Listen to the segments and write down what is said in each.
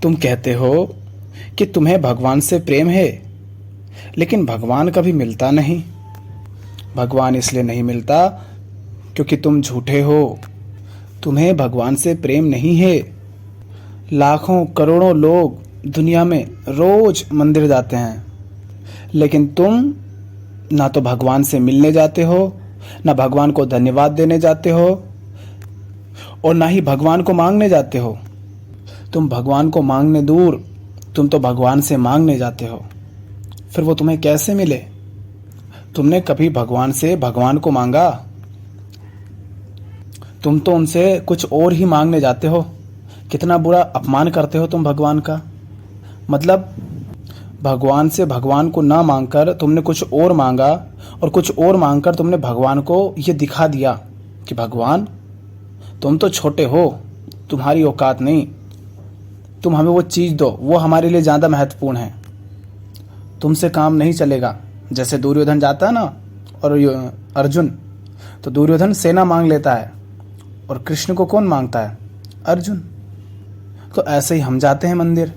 तुम कहते हो कि तुम्हें भगवान से प्रेम है, लेकिन भगवान कभी मिलता नहीं। भगवान इसलिए नहीं मिलता क्योंकि तुम झूठे हो। तुम्हें भगवान से प्रेम नहीं है। लाखों करोड़ों लोग दुनिया में रोज मंदिर जाते हैं, लेकिन तुम ना तो भगवान से मिलने जाते हो, ना भगवान को धन्यवाद देने जाते हो, और ना ही भगवान को मांगने जाते हो। तुम भगवान को मांगने दूर, तुम तो भगवान से मांगने जाते हो। फिर वो तुम्हें कैसे मिले? तुमने कभी भगवान से भगवान को मांगा? तुम तो उनसे कुछ और ही मांगने जाते हो। कितना बुरा अपमान करते हो तुम भगवान का। मतलब भगवान से भगवान को ना मांगकर तुमने कुछ और मांगा, और कुछ और मांगकर तुमने भगवान को ये दिखा दिया कि भगवान तुम तो छोटे हो, तुम्हारी औकात नहीं, तुम हमें वो चीज़ दो, वो हमारे लिए ज़्यादा महत्वपूर्ण है, तुमसे काम नहीं चलेगा। जैसे दुर्योधन जाता है ना, और अर्जुन, तो दुर्योधन सेना मांग लेता है, और कृष्ण को कौन मांगता है? अर्जुन। तो ऐसे ही हम जाते हैं मंदिर,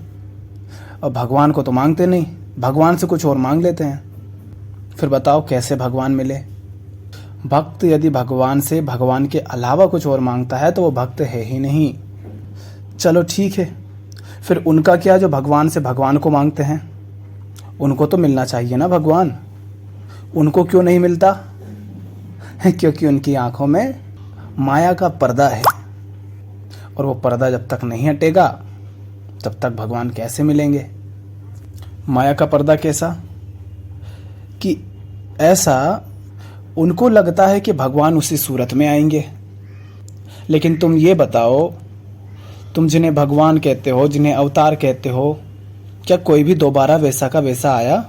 और भगवान को तो मांगते नहीं, भगवान से कुछ और मांग लेते हैं। फिर बताओ कैसे भगवान मिले? भक्त यदि भगवान से भगवान के अलावा कुछ और मांगता है तो वो भक्त है ही नहीं। चलो ठीक है, फिर उनका क्या जो भगवान से भगवान को मांगते हैं? उनको तो मिलना चाहिए ना भगवान। उनको क्यों नहीं मिलता? क्योंकि उनकी आंखों में माया का पर्दा है, और वो पर्दा जब तक नहीं हटेगा तब तक भगवान कैसे मिलेंगे? माया का पर्दा कैसा? कि ऐसा उनको लगता है कि भगवान उसी सूरत में आएंगे। लेकिन तुम ये बताओ, तुम जिन्हें भगवान कहते हो, जिन्हें अवतार कहते हो, क्या कोई भी दोबारा वैसा का वैसा आया?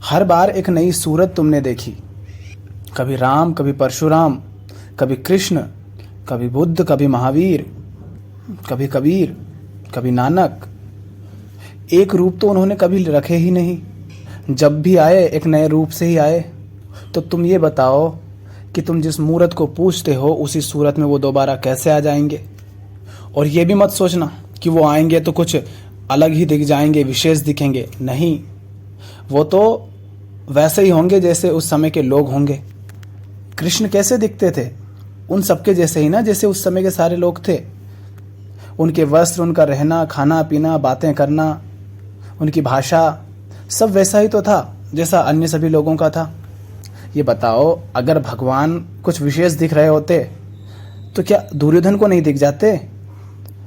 हर बार एक नई सूरत तुमने देखी। कभी राम, कभी परशुराम, कभी कृष्ण, कभी बुद्ध, कभी महावीर, कभी कबीर, कभी नानक। एक रूप तो उन्होंने कभी रखे ही नहीं। जब भी आए एक नए रूप से ही आए। तो तुम ये बताओ कि तुम जिस मूरत को पूजते हो उसी सूरत में वो दोबारा कैसे आ जाएंगे? और ये भी मत सोचना कि वो आएंगे तो कुछ अलग ही दिख जाएंगे, विशेष दिखेंगे। नहीं, वो तो वैसे ही होंगे जैसे उस समय के लोग होंगे। कृष्ण कैसे दिखते थे? उन सबके जैसे ही ना, जैसे उस समय के सारे लोग थे। उनके वस्त्र, उनका रहना, खाना पीना, बातें करना, उनकी भाषा, सब वैसा ही तो था जैसा अन्य सभी लोगों का था। ये बताओ, अगर भगवान कुछ विशेष दिख रहे होते तो क्या दुर्योधन को नहीं दिख जाते?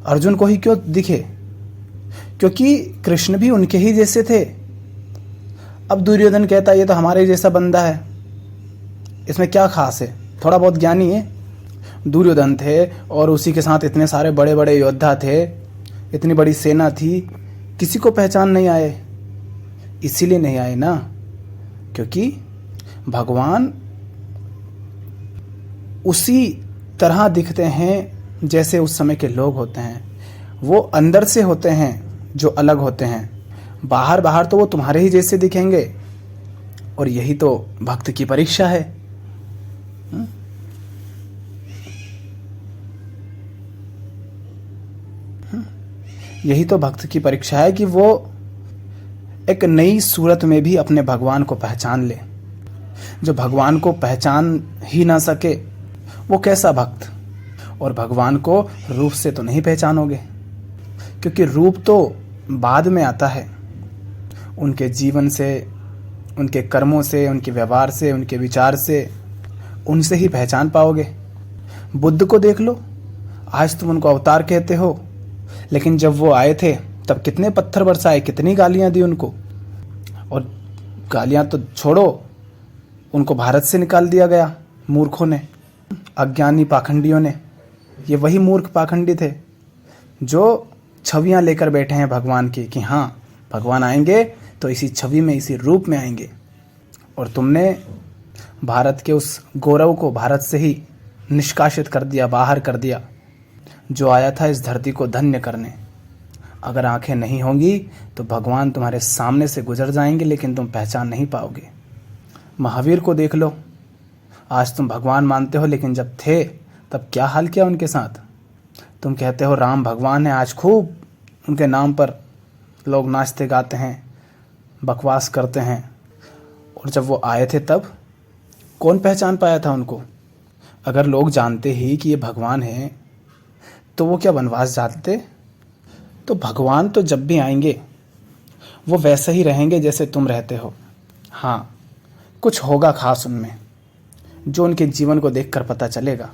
अर्जुन को ही क्यों दिखे? क्योंकि कृष्ण भी उनके ही जैसे थे। अब दुर्योधन कहता ये तो हमारे जैसा बंदा है, इसमें क्या खास है? थोड़ा बहुत ज्ञानी है। दुर्योधन थे और उसी के साथ इतने सारे बड़े बड़े योद्धा थे, इतनी बड़ी सेना थी, किसी को पहचान नहीं आए। इसीलिए नहीं आए ना, क्योंकि भगवान उसी तरह दिखते हैं जैसे उस समय के लोग होते हैं। वो अंदर से होते हैं जो अलग होते हैं। बाहर बाहर तो वो तुम्हारे ही जैसे दिखेंगे। और यही तो भक्त की परीक्षा है। यही तो भक्त की परीक्षा है कि वो एक नई सूरत में भी अपने भगवान को पहचान ले। जो भगवान को पहचान ही ना सके वो कैसा भक्त? और भगवान को रूप से तो नहीं पहचानोगे, क्योंकि रूप तो बाद में आता है। उनके जीवन से, उनके कर्मों से, उनके व्यवहार से, उनके विचार से, उनसे ही पहचान पाओगे। बुद्ध को देख लो, आज तुम उनको अवतार कहते हो, लेकिन जब वो आए थे तब कितने पत्थर बरसाए, कितनी गालियां दी उनको। और गालियां तो छोड़ो, उनको भारत से निकाल दिया गया मूर्खों ने, अज्ञानी पाखंडियों ने। ये वही मूर्ख पाखंडी थे जो छवियां लेकर बैठे हैं भगवान की, कि हाँ भगवान आएंगे तो इसी छवि में, इसी रूप में आएंगे। और तुमने भारत के उस गौरव को भारत से ही निष्कासित कर दिया, बाहर कर दिया, जो आया था इस धरती को धन्य करने। अगर आंखें नहीं होंगी तो भगवान तुम्हारे सामने से गुजर जाएंगे, लेकिन तुम पहचान नहीं पाओगे। महावीर को देख लो, आज तुम भगवान मानते हो, लेकिन जब थे तब क्या हाल किया उनके साथ। तुम कहते हो राम भगवान है, आज खूब उनके नाम पर लोग नाचते गाते हैं, बकवास करते हैं। और जब वो आए थे तब कौन पहचान पाया था उनको? अगर लोग जानते ही कि ये भगवान हैं तो वो क्या वनवास जाते? तो भगवान तो जब भी आएंगे वो वैसे ही रहेंगे जैसे तुम रहते हो। हाँ, कुछ होगा खास उनमें जो उनके जीवन को देखकर पता चलेगा।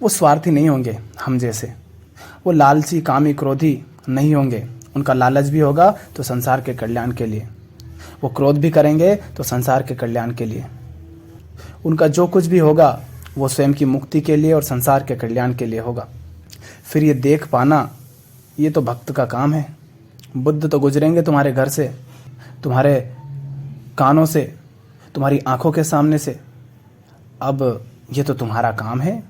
वो स्वार्थी नहीं होंगे हम जैसे, वो लालची कामी क्रोधी नहीं होंगे। उनका लालच भी होगा तो संसार के कल्याण के लिए, वो क्रोध भी करेंगे तो संसार के कल्याण के लिए। उनका जो कुछ भी होगा वो स्वयं की मुक्ति के लिए और संसार के कल्याण के लिए होगा। फिर ये देख पाना ये तो भक्त का काम है। बुद्ध तो गुजरेंगे तुम्हारे घर से, तुम्हारे कानों से, तुम्हारी आंखों के सामने से। अब ये तो तुम्हारा काम है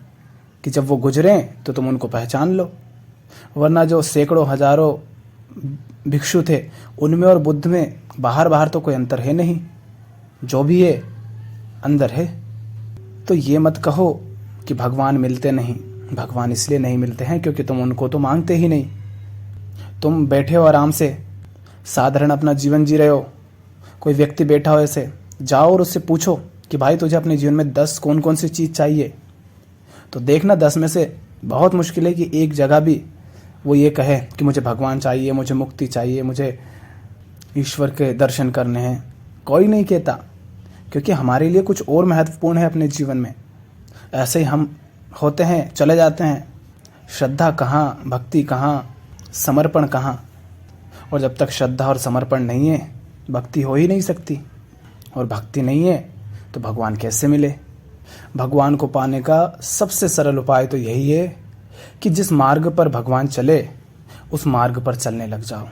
कि जब वो गुजरें तो तुम उनको पहचान लो। वरना जो सैकड़ों हजारों भिक्षु थे उनमें और बुद्ध में बाहर बाहर तो कोई अंतर है नहीं, जो भी है अंदर है। तो ये मत कहो कि भगवान मिलते नहीं। भगवान इसलिए नहीं मिलते हैं क्योंकि तुम उनको तो मांगते ही नहीं। तुम बैठे हो आराम से, साधारण अपना जीवन जी रहे हो। कोई व्यक्ति बैठा हो ऐसे, जाओ और उससे पूछो कि भाई तुझे अपने जीवन में 10 कौन कौन सी चीज़ चाहिए। तो देखना 10 में से बहुत मुश्किल है कि एक जगह भी वो ये कहे कि मुझे भगवान चाहिए, मुझे मुक्ति चाहिए, मुझे ईश्वर के दर्शन करने हैं। कोई नहीं कहता, क्योंकि हमारे लिए कुछ और महत्वपूर्ण है अपने जीवन में। ऐसे ही हम होते हैं, चले जाते हैं। श्रद्धा कहाँ, भक्ति कहाँ, समर्पण कहाँ? और जब तक श्रद्धा और समर्पण नहीं है भक्ति हो ही नहीं सकती। और भक्ति नहीं है तो भगवान कैसे मिले? भगवान को पाने का सबसे सरल उपाय तो यही है कि जिस मार्ग पर भगवान चले उस मार्ग पर चलने लग जाओ।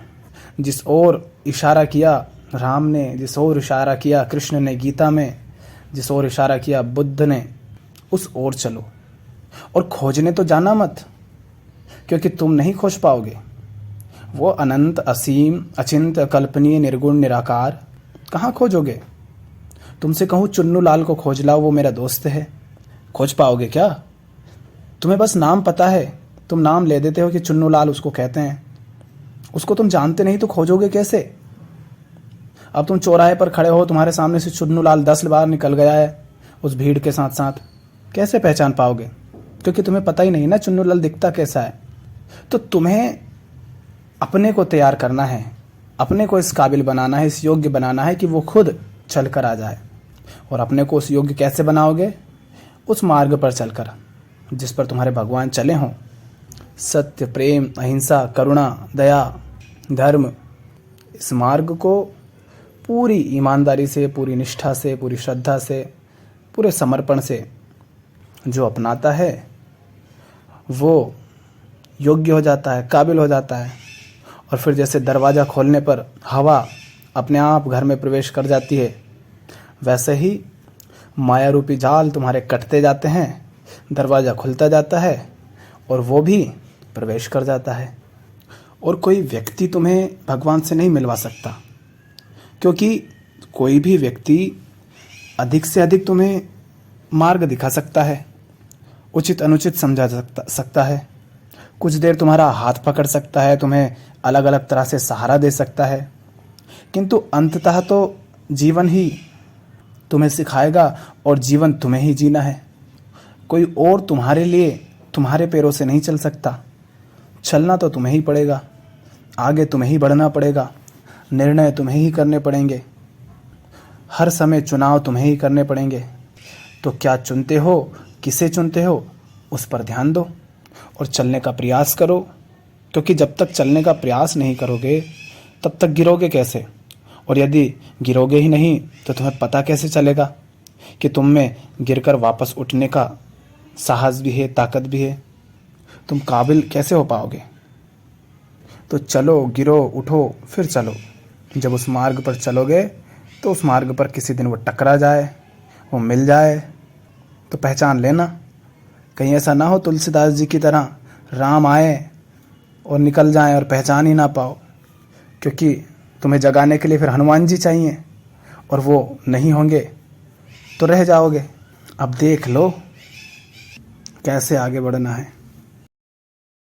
जिस ओर इशारा किया राम ने, जिस ओर इशारा किया कृष्ण ने गीता में, जिस ओर इशारा किया बुद्ध ने, उस ओर चलो। और खोजने तो जाना मत, क्योंकि तुम नहीं खोज पाओगे। वो अनंत, असीम, अचिंत, अकल्पनीय, निर्गुण, निराकार कहाँ खोजोगे? तुमसे कहूँ चुन्नू लाल को खोज लाओ, वो मेरा दोस्त है, खोज पाओगे क्या? तुम्हें बस नाम पता है, तुम नाम ले देते हो कि चुन्नू लाल उसको कहते हैं। उसको तुम जानते नहीं तो खोजोगे कैसे? अब तुम चौराहे पर खड़े हो, तुम्हारे सामने से चुन्नू लाल 10 बार निकल गया है उस भीड़ के साथ साथ, कैसे पहचान पाओगे? क्योंकि तुम्हें पता ही नहीं ना चुन्नू लाल दिखता कैसा है। तो तुम्हें अपने को तैयार करना है, अपने को इस काबिल बनाना है, इस योग्य बनाना है कि वो खुद चल कर आ जाए। और अपने को उस योग्य कैसे बनाओगे? उस मार्ग पर चलकर जिस पर तुम्हारे भगवान चले हों। सत्य, प्रेम, अहिंसा, करुणा, दया, धर्म, इस मार्ग को पूरी ईमानदारी से, पूरी निष्ठा से, पूरी श्रद्धा से, पूरे समर्पण से जो अपनाता है वो योग्य हो जाता है, काबिल हो जाता है। और फिर जैसे दरवाज़ा खोलने पर हवा अपने आप घर में प्रवेश कर जाती है, वैसे ही माया रूपी जाल तुम्हारे कटते जाते हैं, दरवाज़ा खुलता जाता है और वो भी प्रवेश कर जाता है। और कोई व्यक्ति तुम्हें भगवान से नहीं मिलवा सकता, क्योंकि कोई भी व्यक्ति अधिक से अधिक तुम्हें मार्ग दिखा सकता है, उचित अनुचित समझा सकता है, कुछ देर तुम्हारा हाथ पकड़ सकता है, तुम्हें अलग अलग तरह से सहारा दे सकता है, किंतु अंततः तो जीवन ही तुम्हें सिखाएगा और जीवन तुम्हें ही जीना है। कोई और तुम्हारे लिए तुम्हारे पैरों से नहीं चल सकता। चलना तो तुम्हें ही पड़ेगा, आगे तुम्हें ही बढ़ना पड़ेगा, निर्णय तुम्हें ही करने पड़ेंगे, हर समय चुनाव तुम्हें ही करने पड़ेंगे। तो क्या चुनते हो, किसे चुनते हो, उस पर ध्यान दो और चलने का प्रयास करो। क्योंकि जब तक चलने का प्रयास नहीं करोगे तब तक गिरोगे कैसे? और यदि गिरोगे ही नहीं तो तुम्हें पता कैसे चलेगा कि तुम में गिरकर वापस उठने का साहस भी है, ताकत भी है? तुम काबिल कैसे हो पाओगे? तो चलो, गिरो, उठो, फिर चलो। जब उस मार्ग पर चलोगे तो उस मार्ग पर किसी दिन वो टकरा जाए, वो मिल जाए तो पहचान लेना। कहीं ऐसा ना हो तुलसीदास जी की तरह राम आए और निकल जाएं और पहचान ही ना पाओ, क्योंकि तुम्हें जगाने के लिए फिर हनुमान जी चाहिए और वो नहीं होंगे तो रह जाओगे। अब देख लो कैसे आगे बढ़ना है।